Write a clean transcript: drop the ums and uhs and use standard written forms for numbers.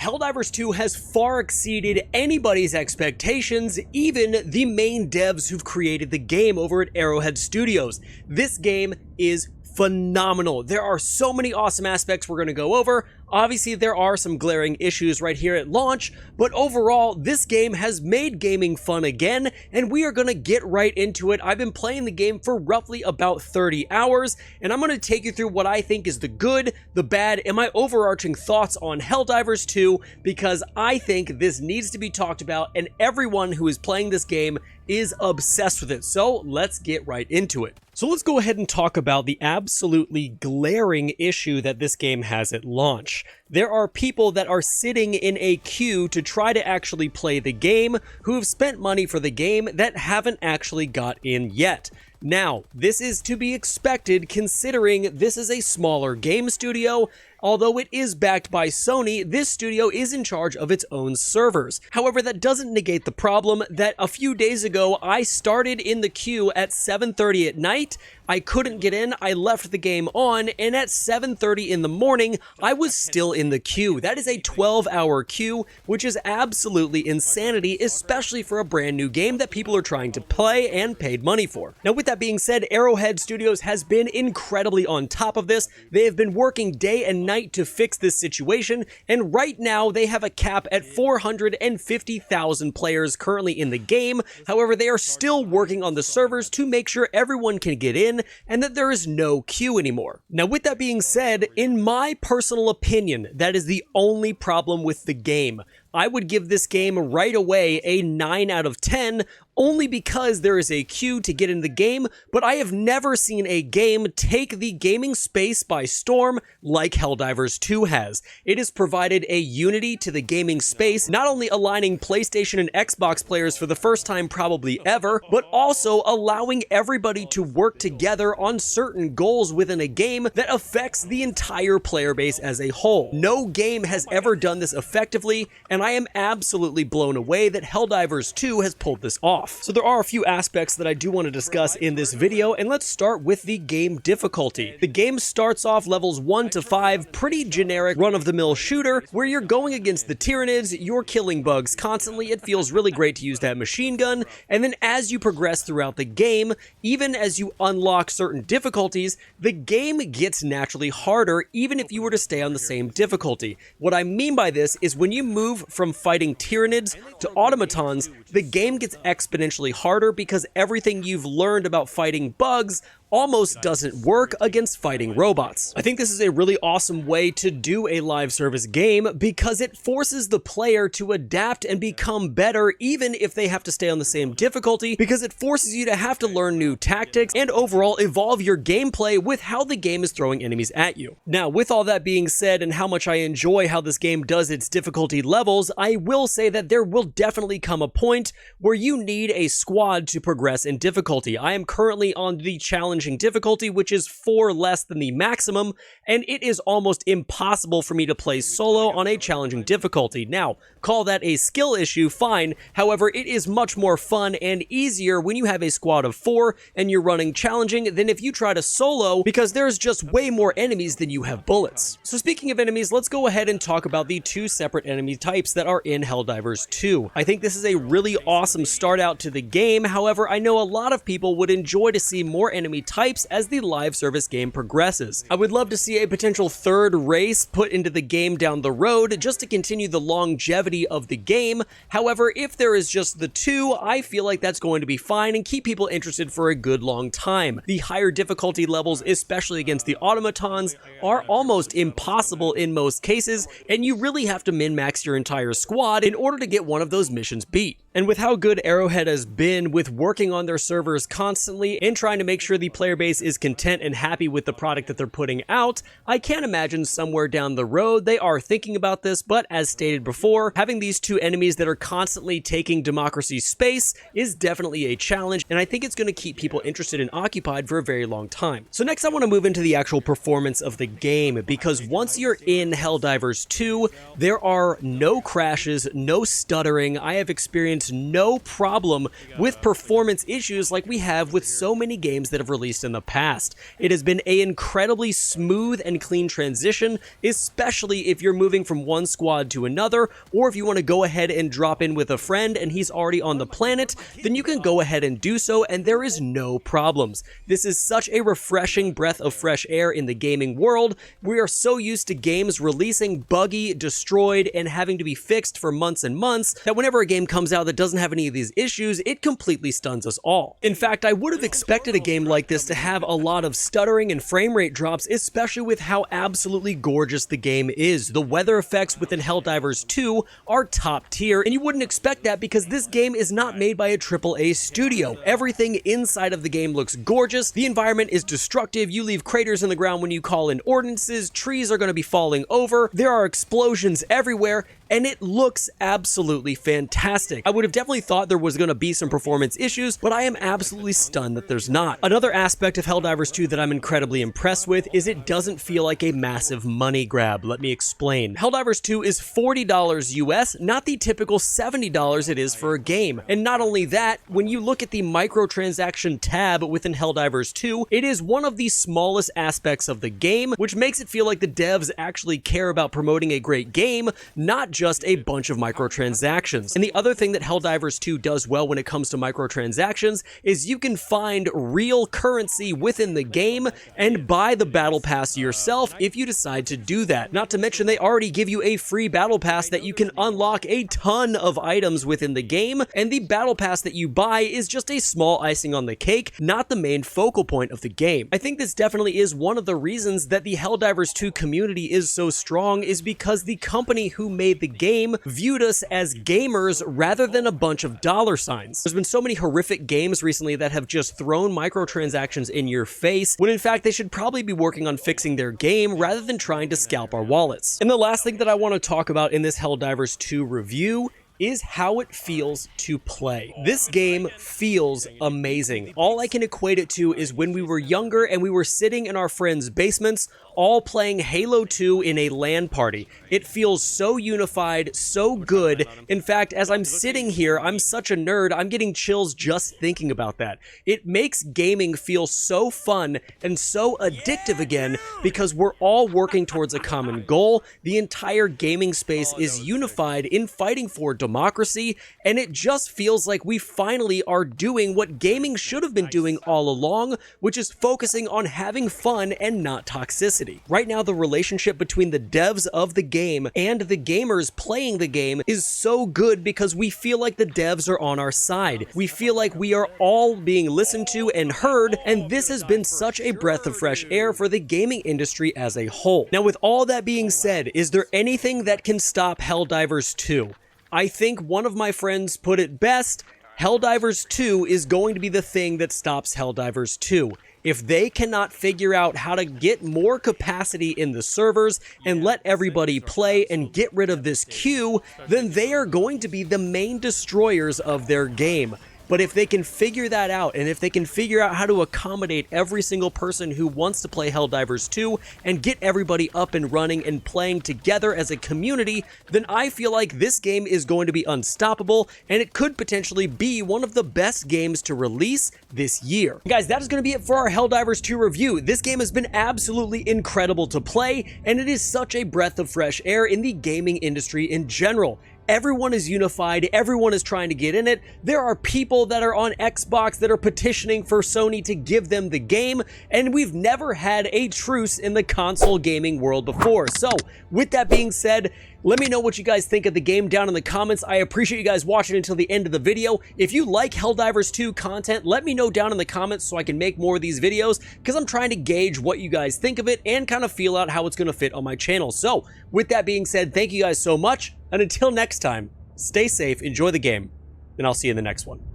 HellDivers 2 has far exceeded anybody's expectations, even the main devs who've created the game over at Arrowhead Studios. This game is phenomenal. There are so many awesome aspects we're going to go over. Obviously, there are some glaring issues right here at launch, but overall, this game has made gaming fun again, and we are going to get right into it. I've been playing the game for roughly about 30 hours, and I'm going to take you through what I think is the good, the bad, and my overarching thoughts on HellDivers 2, because I think this needs to be talked about, and everyone who is playing this game is obsessed with it. So let's get right into it. So let's go ahead and talk about the absolutely glaring issue that this game has at launch. There are people that are sitting in a queue to try to actually play the game who have spent money for the game that haven't actually got in yet. Now, this is to be expected considering this is a smaller game studio. Although it is backed by Sony, this studio is in charge of its own servers. However, that doesn't negate the problem that a few days ago, I started in the queue at 7:30 at night. I couldn't get in, I left the game on, and at 7:30 in the morning, I was still in the queue. That is a 12-hour queue, which is absolutely insanity, especially for a brand new game that people are trying to play and paid money for. Now, with that being said, Arrowhead Studios has been incredibly on top of this. They have been working day and night to fix this situation, and right now they have a cap at 450,000 players currently in the game. However, they are still working on the servers to make sure everyone can get in and that there is no queue anymore. Now, with that being said, in my personal opinion, that is the only problem with the game. I would give this game right away a 9 out of 10, only because there is a queue to get in the game, but I have never seen a game take the gaming space by storm like HellDivers 2 has. It has provided a unity to the gaming space, not only aligning PlayStation and Xbox players for the first time probably ever, but also allowing everybody to work together on certain goals within a game that affects the entire player base as a whole. No game has ever done this effectively, and I am absolutely blown away that HellDivers 2 has pulled this off. So there are a few aspects that I do want to discuss in this video, and let's start with the game difficulty. The game starts off levels 1 to 5, pretty generic run-of-the-mill shooter, where you're going against the Tyranids, you're killing bugs constantly, it feels really great to use that machine gun, and then as you progress throughout the game, even as you unlock certain difficulties, the game gets naturally harder even if you were to stay on the same difficulty. What I mean by this is when you move from fighting Tyranids to automatons, the game gets exponentially harder because everything you've learned about fighting bugs almost doesn't work against fighting robots. I think this is a really awesome way to do a live service game because it forces the player to adapt and become better even if they have to stay on the same difficulty, because it forces you to have to learn new tactics and overall evolve your gameplay with how the game is throwing enemies at you. Now, with all that being said and how much I enjoy how this game does its difficulty levels, I will say that there will definitely come a point where you need a squad to progress in difficulty. I am currently on the challenge difficulty, which is 4 less than the maximum, and it is almost impossible for me to play solo on a challenging difficulty. Now, call that a skill issue, fine. However, it is much more fun and easier when you have a squad of 4 and you're running challenging than if you try to solo, because there's just way more enemies than you have bullets. So speaking of enemies, let's go ahead and talk about the 2 separate enemy types that are in HellDivers 2. I think this is a really awesome start out to the game. However, I know a lot of people would enjoy to see more enemy types as the live service game progresses. I would love to see a potential third race put into the game down the road just to continue the longevity of the game. However, if there is just the 2, I feel like that's going to be fine and keep people interested for a good long time. The higher difficulty levels, especially against the automatons, are almost impossible in most cases, and you really have to min-max your entire squad in order to get one of those missions beat. And with how good Arrowhead has been with working on their servers constantly and trying to make sure the player base is content and happy with the product that they're putting out, I can't imagine somewhere down the road they are thinking about this, but as stated before, having these 2 enemies that are constantly taking democracy's space is definitely a challenge, and I think it's going to keep people interested and occupied for a very long time. So next I want to move into the actual performance of the game, because once you're in HellDivers 2, there are no crashes, no stuttering. I have experienced no problem with performance issues like we have with so many games that have released least in the past. It has been an incredibly smooth and clean transition, especially if you're moving from one squad to another, or if you want to go ahead and drop in with a friend and he's already on the planet, then you can go ahead and do so and there is no problems. This is such a refreshing breath of fresh air in the gaming world. We are so used to games releasing buggy, destroyed, and having to be fixed for months and months that whenever a game comes out that doesn't have any of these issues, it completely stuns us all. In fact, I would have expected a game like this to have a lot of stuttering and frame rate drops, especially with how absolutely gorgeous the game is. The weather effects within HellDivers 2 are top tier, and you wouldn't expect that because this game is not made by a AAA studio. Everything inside of the game looks gorgeous, the environment is destructive, you leave craters in the ground when you call in ordnances, trees are going to be falling over, there are explosions everywhere, and it looks absolutely fantastic. I would have definitely thought there was going to be some performance issues, but I am absolutely stunned that there's not. Another aspect of HellDivers 2 that I'm incredibly impressed with is it doesn't feel like a massive money grab. Let me explain. HellDivers 2 is $40 US, not the typical $70 it is for a game. And not only that, when you look at the microtransaction tab within HellDivers 2, it is one of the smallest aspects of the game, which makes it feel like the devs actually care about promoting a great game, not just a bunch of microtransactions. And the other thing that HellDivers 2 does well when it comes to microtransactions is you can find real currency within the game and buy the battle pass yourself if you decide to do that. Not to mention they already give you a free battle pass that you can unlock a ton of items within the game, and the battle pass that you buy is just a small icing on the cake, not the main focal point of the game. I think this definitely is one of the reasons that the HellDivers 2 community is so strong, is because the company who made the game viewed us as gamers rather than a bunch of dollar signs. There's been so many horrific games recently that have just thrown microtransactions in your face, when in fact they should probably be working on fixing their game rather than trying to scalp our wallets. And the last thing that I want to talk about in this HellDivers 2 review is how it feels to play. This game feels amazing. All I can equate it to is when we were younger and we were sitting in our friends' basements, all playing Halo 2 in a LAN party. It feels so unified, so good. In fact, as I'm sitting here, I'm such a nerd, I'm getting chills just thinking about that. It makes gaming feel so fun and so addictive again because we're all working towards a common goal. The entire gaming space is unified in fighting for democracy, and it just feels like we finally are doing what gaming should have been doing all along, which is focusing on having fun and not toxicity. Right now, the relationship between the devs of the game and the gamers playing the game is so good because we feel like the devs are on our side. We feel like we are all being listened to and heard, and this has been such a breath of fresh air for the gaming industry as a whole. Now, with all that being said, is there anything that can stop HellDivers 2? I think one of my friends put it best: HellDivers 2 is going to be the thing that stops HellDivers 2. If they cannot figure out how to get more capacity in the servers and let everybody play and get rid of this queue, then they are going to be the main destroyers of their game. But if they can figure that out, and if they can figure out how to accommodate every single person who wants to play HellDivers 2 and get everybody up and running and playing together as a community, then I feel like this game is going to be unstoppable, and it could potentially be one of the best games to release this year. Guys, that is going to be it for our HellDivers 2 review. This game has been absolutely incredible to play, and it is such a breath of fresh air in the gaming industry in general. Everyone is unified, everyone is trying to get in it. There are people that are on Xbox that are petitioning for Sony to give them the game, and we've never had a truce in the console gaming world before. So, with that being said, let me know what you guys think of the game down in the comments. I appreciate you guys watching until the end of the video. If you like HellDivers 2 content, let me know down in the comments so I can make more of these videos, because I'm trying to gauge what you guys think of it and kind of feel out how it's going to fit on my channel. So, with that being said, thank you guys so much, and until next time, stay safe, enjoy the game, and I'll see you in the next one.